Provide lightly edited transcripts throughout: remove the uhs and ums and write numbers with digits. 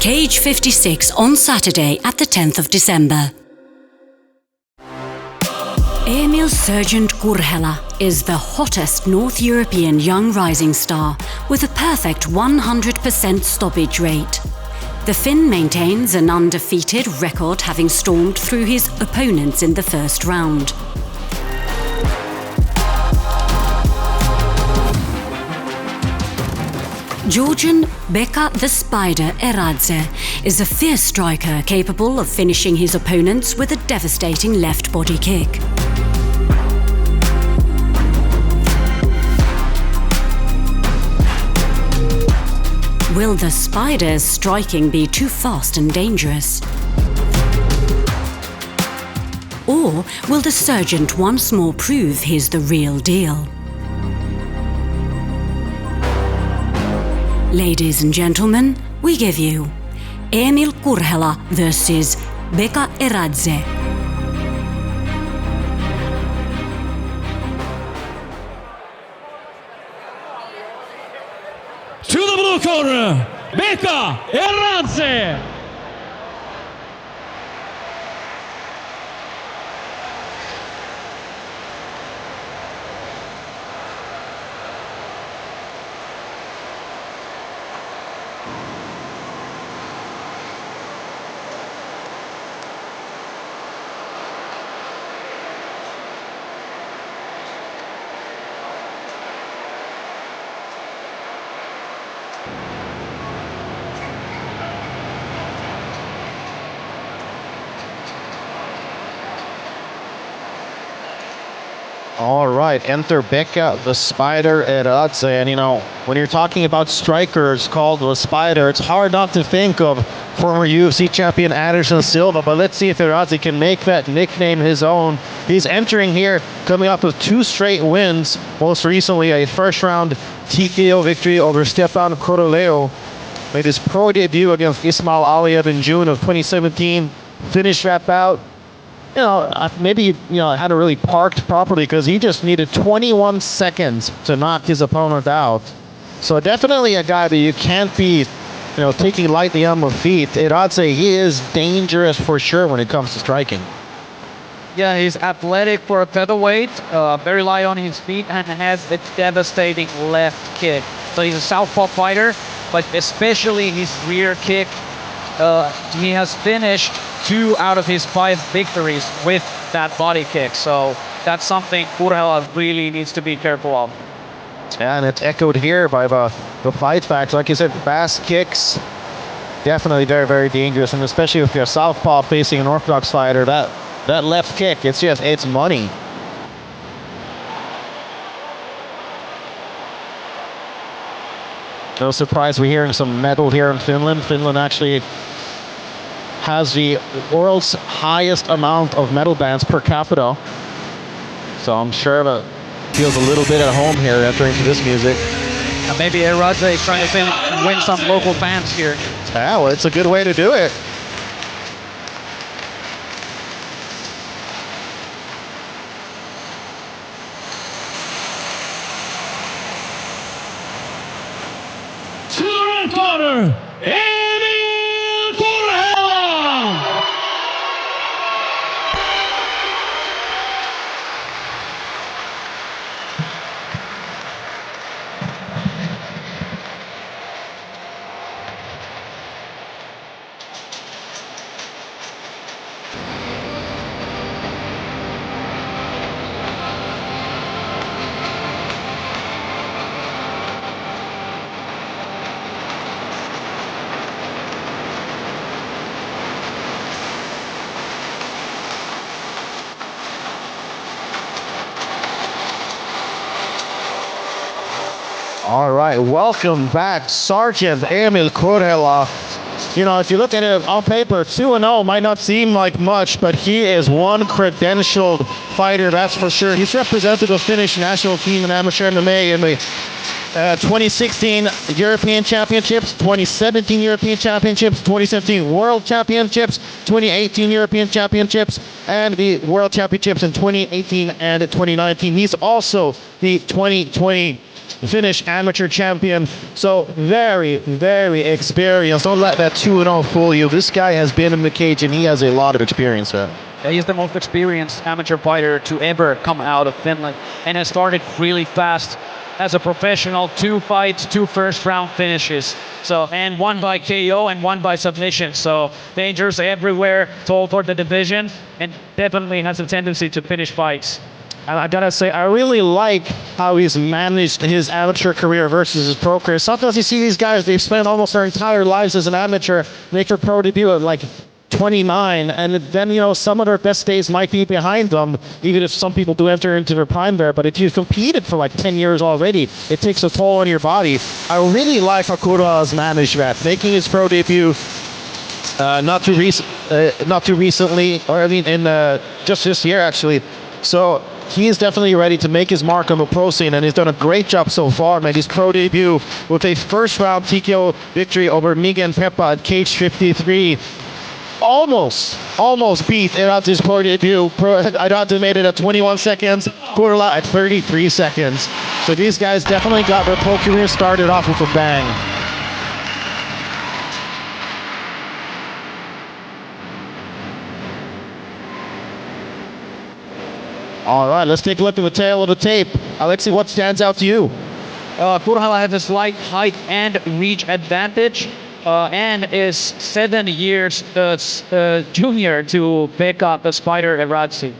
Cage 56 on Saturday at the 10th of December. Eemil Sergeant Kurhela is the hottest North European young rising star with a perfect 100% stoppage rate. The Finn maintains an undefeated record, having stormed through his opponents in the first round. Georgian Beka the Spider Eradze is a fierce striker capable of finishing his opponents with a devastating left body kick. Will the Spider's striking be too fast and dangerous? Or will the Sergeant once more prove he's the real deal? Ladies and gentlemen, we give you Eemil Kurhela versus Beka Eradze. To the blue corner, Beka Eradze. All right, enter Beka the Spider Eradze. And you know, when you're talking about strikers called the Spider, it's hard not to think of former UFC champion Anderson Silva. But let's see if Eradze can make that nickname his own. He's entering here coming up with 2 straight wins. Most recently, a first-round TKO victory over Stefan Kurella. Made his pro debut against Ismail Aliyev in June of 2017. Finished that bout. You know, maybe hadn't really parked properly because he just needed 21 seconds to knock his opponent out. So definitely a guy that you can't be, taking lightly on the feet. Eradze, he is dangerous for sure when it comes to striking. Yeah, he's athletic for a featherweight, very light on his feet, and has a devastating left kick. So he's a southpaw fighter, but especially his rear kick. He has finished 2 out of his 5 victories with that body kick. So that's something Kurella really needs to be careful of. And it's echoed here by the fight facts. Like you said, fast kicks, definitely very, very dangerous. And especially if you're a southpaw facing an orthodox fighter, that left kick, it's money. No surprise we're hearing some metal here in Finland. Finland actually has the world's highest amount of medal bands per capita. So I'm sure that feels a little bit at home here entering into this music. And maybe Eradze is trying to win some local fans here. Yeah, well, it's a good way to do it. To the red corner, Eemil Kurhela. All right, welcome back, Sergeant Eemil Kurhela. If you look at it on paper, 2-0 might not seem like much, but he is one credentialed fighter, that's for sure. He's represented the Finnish national team in amateur MMA in the 2016 European Championships, 2017 European Championships, 2017 World Championships, 2018 European Championships, and the World Championships in 2018 and 2019. He's also the 2020 Finnish amateur champion. So very, very experienced. Don't let that 2-0 fool you. This guy has been in the cage and he has a lot of experience. He's the most experienced amateur fighter to ever come out of Finland and has started really fast. As a professional, 2 fights, 2 first-round finishes. So, and 1 by KO and 1 by submission. So, dangers everywhere, tall for the division, and definitely has a tendency to finish fights. And I gotta say, I really like how he's managed his amateur career versus his pro career. Sometimes you see these guys, they've spent almost their entire lives as an amateur, make their pro debut at like 29, and then, you know, some of their best days might be behind them, even if some people do enter into their prime there. But if you've competed for like 10 years already, it takes a toll on your body. I really like how Kurella has managed that, making his pro debut not too recently, or I mean, in just this year actually. So he is definitely ready to make his mark on the pro scene, and he's done a great job so far. Made his pro debut with a first-round TKO victory over Miguel Pepa at cage 53. Almost beat Eradze's pro debut. Eradze made it at 21 seconds, Kurella at 33 seconds. So these guys definitely got their pro career started off with a bang. All right, let's take a look at the tail of the tape. Alexi, what stands out to you? Kurhela has a slight height and reach advantage, and is 7 years junior to Beka, the Spider Eradze.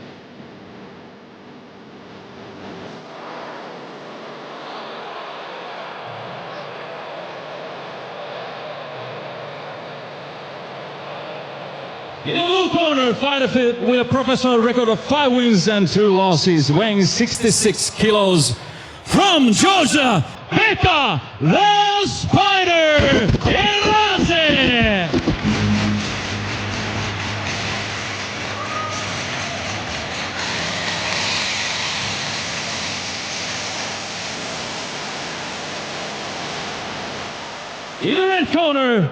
In the blue corner, fighter fit with a professional record of 5 wins and 2 losses, weighing 66 kilos. From Georgia, Beka, the Spider Eradze! In the red corner,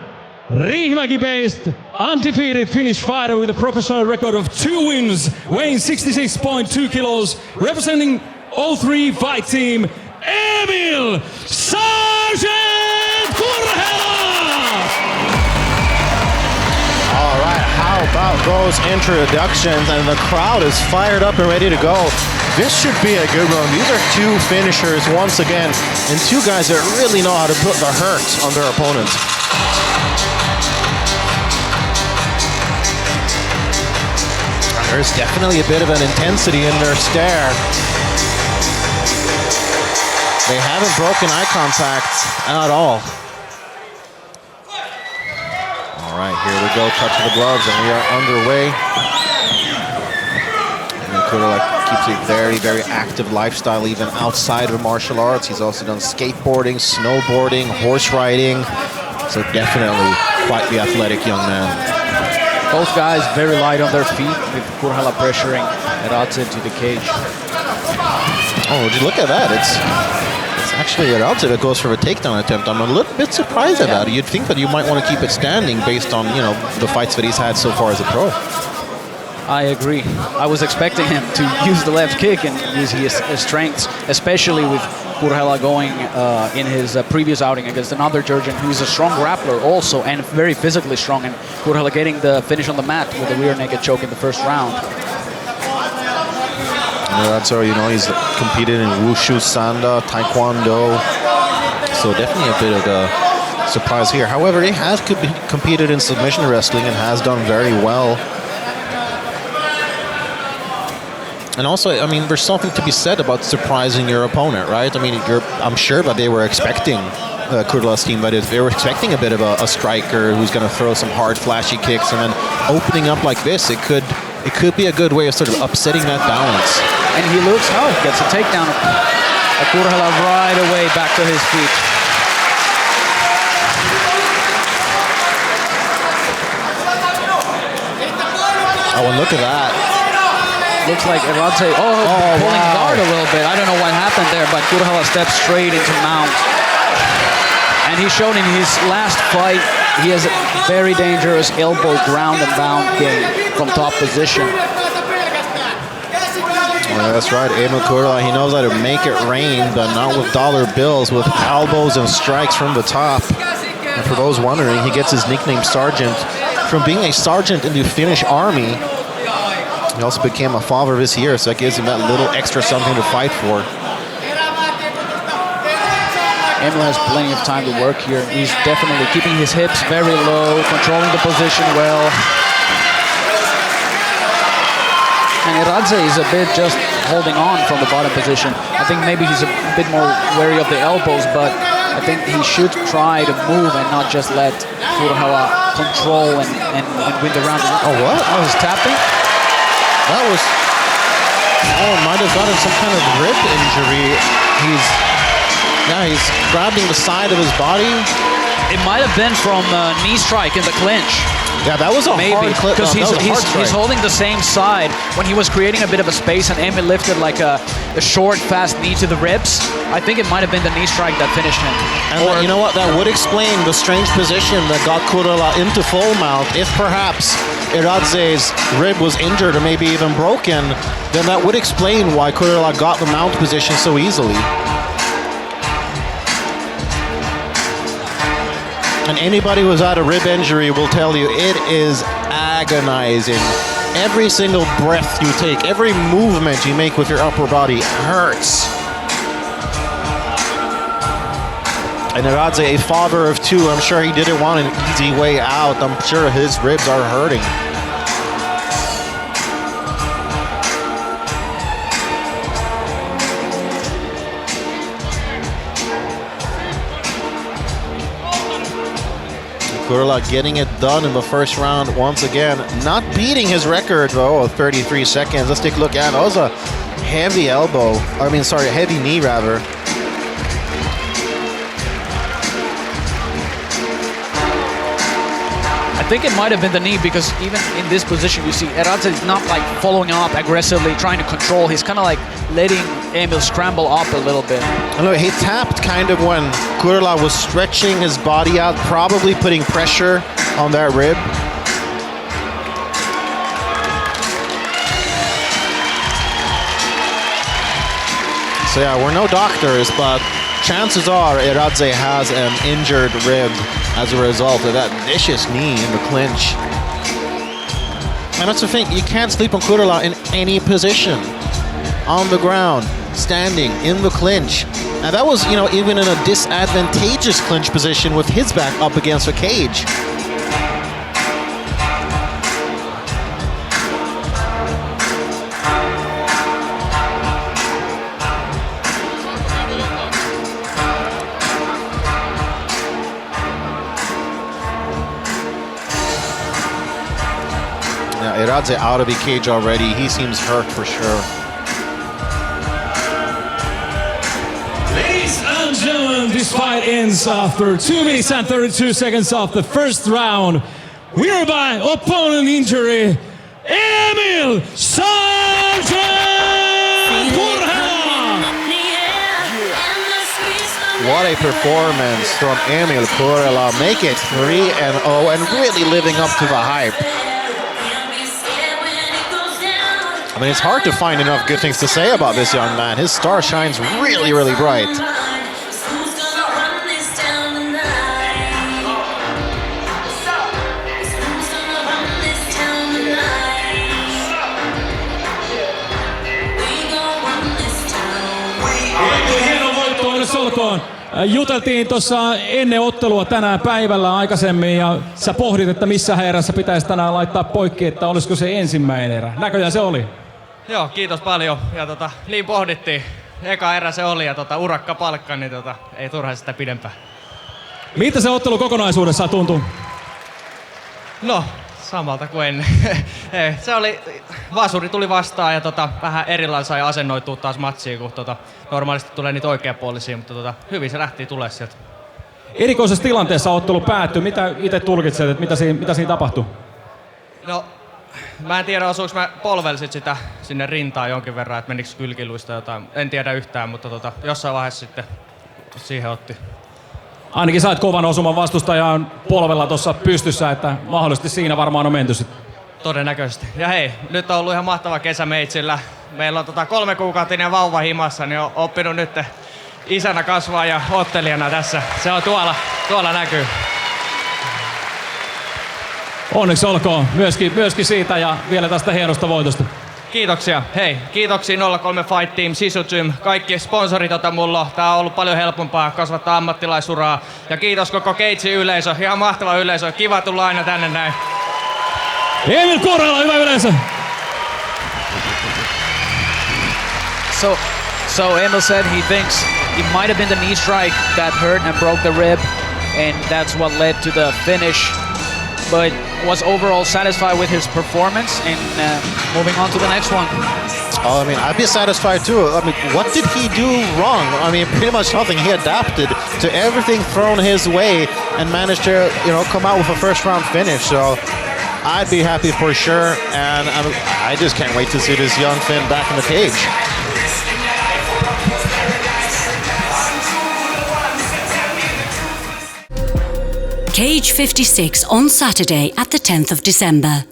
Riihimäki-based, undefeated Finnish fighter with a professional record of 2 wins, weighing 66.2 kilos, representing 03 fight team, Eemil Sergeant Kurhela! All right, how about those introductions? And the crowd is fired up and ready to go. This should be a good one. These are 2 finishers once again, and 2 guys that really know how to put the hurt on their opponents. There's definitely a bit of an intensity in their stare. They haven't broken eye contact at all. All right, here we go, touch of the gloves, and we are underway. And Kurella keeps a very, very active lifestyle, even outside of martial arts. He's also done skateboarding, snowboarding, horse riding. So definitely quite the athletic young man. Both guys very light on their feet, with Kurhela pressuring Eradze into the cage. Oh, would you look at that? It's actually Eradze that goes for a takedown attempt. I'm a little bit surprised at that. You'd think that you might want to keep it standing based on, you know, the fights that he's had so far as a pro. I agree. I was expecting him to use the left kick and use his strengths, especially with Kurhela going in his previous outing against another Georgian who is a strong grappler also and very physically strong, and Kurhela getting the finish on the mat with a rear naked choke in the first round. That's all, you know, he's competed in Wushu, Sanda, Taekwondo, so definitely a bit of a surprise here. However, he has competed in submission wrestling and has done very well. And also, I mean, there's something to be said about surprising your opponent, right? I mean, I'm sure that they were expecting, Kurela's team, that is, they were expecting a bit of a striker who's going to throw some hard, flashy kicks, and then opening up like this, it could be a good way of sort of upsetting that balance. And he looks out, gets a takedown. Kurhela right away back to his feet. Oh, and look at that. Looks like Eradze, pulling guard a little bit. I don't know what happened there, but Kurhela steps straight into mount. And he's shown in his last fight, he has a very dangerous elbow ground and bound game from top position. Yeah, that's right. Eemil Kurella, he knows how to make it rain, but not with dollar bills, with elbows and strikes from the top. And for those wondering, he gets his nickname Sergeant from being a sergeant in the Finnish army. He also became a father this year, so that gives him that little extra something to fight for. Eemil has plenty of time to work here. He's definitely keeping his hips very low, controlling the position well. And Eradze is a bit just holding on from the bottom position. I think maybe he's a bit more wary of the elbows, but I think he should try to move and not just let Kurhela control and win the round. Oh, what? Oh, he's tapping? That was... Oh, might have gotten some kind of rib injury. He's grabbing the side of his body. It might have been from knee strike in the clinch. Yeah, that was a hard clip. Because he's holding the same side when he was creating a bit of a space, and Eemil lifted like a short, fast knee to the ribs. I think it might have been the knee strike that finished him. And you know what? That would explain the strange position that got Kurella into full mount. If perhaps Eradze's rib was injured or maybe even broken, then that would explain why Kurella got the mount position so easily. And anybody who's had a rib injury will tell you it is agonizing. Every single breath you take, every movement you make with your upper body hurts. And Eradze, a father of two, I'm sure he didn't want an easy way out. I'm sure his ribs are hurting. Kurella getting it done in the first round once again. Not beating his record though of 33 seconds. Let's take a look at it. That was a heavy elbow. Heavy knee rather. I think it might have been the knee, because even in this position you see Eradze is not like following up aggressively, trying to control. He's kind of like letting Eemil scramble up a little bit. And look, he tapped kind of when Kurella was stretching his body out, probably putting pressure on that rib. So yeah, we're no doctors, but chances are Eradze has an injured rib as a result of that vicious knee in the clinch. And that's the thing, you can't sleep on Kurella in any position. On the ground, standing, in the clinch. Now that was, even in a disadvantageous clinch position with his back up against the cage. Eradze out of the cage already. He seems hurt for sure. Ladies and gentlemen, this fight ends after 2 minutes and 32 seconds of the first round. Winner by opponent injury, Eemil Kurhela. What a performance from Eemil Kurella. Make it 3-0 and really living up to the hype. I mean, it's hard to find enough good things to say about this young man. His star shines really, really bright. Hieno voitto, onneksi olkoon. Juteltiin tuossa ennen ottelua tänään päivällä aikaisemmin ja sä pohdit, että missä erässä pitäisi tänään laittaa poikki, että olisiko se ensimmäinen erä. Näköjään se oli. Joo, kiitos paljon. Ja niin pohdittiin. Eka erä se oli ja urakka palkka, niin ei turha sitä pidempään. Miltä se ottelu kokonaisuudessaan tuntui? No, samalta kuin ennen. Se oli, vasuri tuli vastaan ja vähän erilainen sai asennoitua taas matsiin, kun normaalisti tulee niitä oikeapuolisia, mutta hyvin se lähti tulee sieltä. Erikoisessa tilanteessa ottelu päättyi. Mitä itse tulkitset, että mitä siinä tapahtui? No, mä en tiedä, osuuko mä polvelsit sitä sinne rintaan jonkin verran, että menikö kylkiluista jotain. En tiedä yhtään, mutta jossain vaiheessa sitten siihen otti. Ainakin sait kovan osuman vastustajan polvella tuossa pystyssä, että mahdollisesti siinä varmaan on menty sitten. Todennäköisesti. Ja hei, nyt on ollut ihan mahtava kesä meitsillä. Meillä on 3-kuukautinen vauva himassa, niin on oppinut nyt isänä kasvaa ja ottelijana tässä. Se on tuolla näkyy. Onneksi olkoon myöskin siitä ja vielä tästä hienosta voitosta. Kiitoksia. Hei, kiitoksia 03 Fight Team, Sisu Gym, kaikki sponsorit, joita mulla on. Tää on ollut paljon helpompaa kasvattaa ammattilaisuraa. Ja kiitos koko Keitsin yleisö, ihan mahtava yleisö. Kiva tulla aina tänne näin. Eemil Kurella, hyvä yleisö! So Eemil said he thinks it might have been the knee strike that hurt and broke the rib, and that's what led to the finish. But was overall satisfied with his performance and moving on to the next one. Oh, I mean, I'd be satisfied too. I mean, what did he do wrong? I mean, pretty much nothing. He adapted to everything thrown his way and managed to, come out with a first-round finish. So I'd be happy for sure, and I just can't wait to see this young Finn back in the cage. Cage 56 on Saturday at the 10th of December.